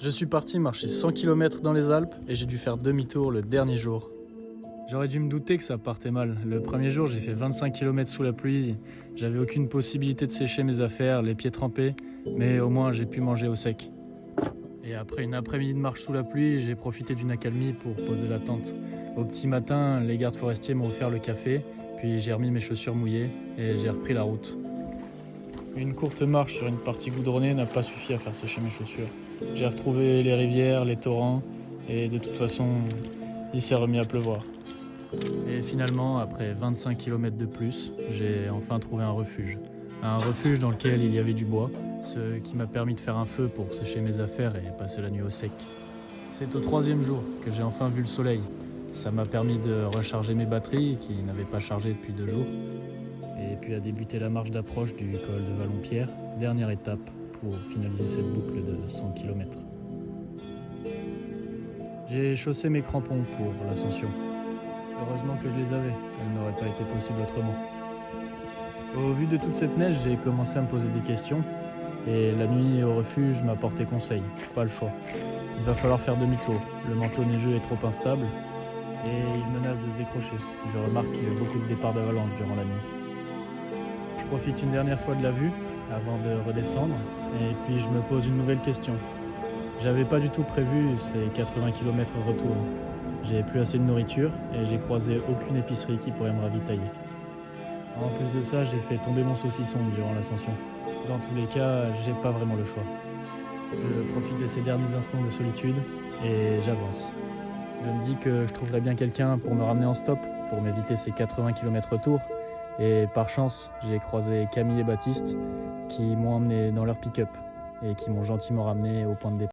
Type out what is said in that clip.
Je suis parti marcher 100 km dans les Alpes et j'ai dû faire demi-tour le dernier jour. J'aurais dû me douter que ça partait mal. Le premier jour, j'ai fait 25 km sous la pluie. J'avais aucune possibilité de sécher mes affaires, les pieds trempés, mais au moins j'ai pu manger au sec. Et après une après-midi de marche sous la pluie, j'ai profité d'une accalmie pour poser la tente. Au petit matin, les gardes forestiers m'ont offert le café, puis j'ai remis mes chaussures mouillées et j'ai repris la route. Une courte marche sur une partie goudronnée n'a pas suffi à faire sécher mes chaussures. J'ai retrouvé les rivières, les torrents, et de toute façon, il s'est remis à pleuvoir. Et finalement, après 25 km de plus, j'ai enfin trouvé un refuge. Un refuge dans lequel il y avait du bois, ce qui m'a permis de faire un feu pour sécher mes affaires et passer la nuit au sec. C'est au 3e jour que j'ai enfin vu le soleil. Ça m'a permis de recharger mes batteries, qui n'avaient pas chargé depuis 2 jours. Et puis a débuté la marche d'approche du col de Vallonpierre, dernière étape pour finaliser cette boucle de 100 km. J'ai chaussé mes crampons pour l'ascension. Heureusement que je les avais, elle n'aurait pas été possible autrement. Au vu de toute cette neige, j'ai commencé à me poser des questions et la nuit au refuge m'a porté conseil, pas le choix. Il va falloir faire demi-tour, le manteau neigeux est trop instable et il menace de se décrocher. Je remarque qu'il y a beaucoup de départs d'avalanche durant la nuit. Je profite une dernière fois de la vue avant de redescendre et puis je me pose une nouvelle question. J'avais pas du tout prévu ces 80 km retour. J'ai plus assez de nourriture et j'ai croisé aucune épicerie qui pourrait me ravitailler. En plus de ça, j'ai fait tomber mon saucisson durant l'ascension. Dans tous les cas, j'ai pas vraiment le choix. Je profite de ces derniers instants de solitude et j'avance. Je me dis que je trouverai bien quelqu'un pour me ramener en stop, pour m'éviter ces 80 km retour. Et par chance, j'ai croisé Camille et Baptiste qui m'ont emmené dans leur pick-up et qui m'ont gentiment ramené au point de départ.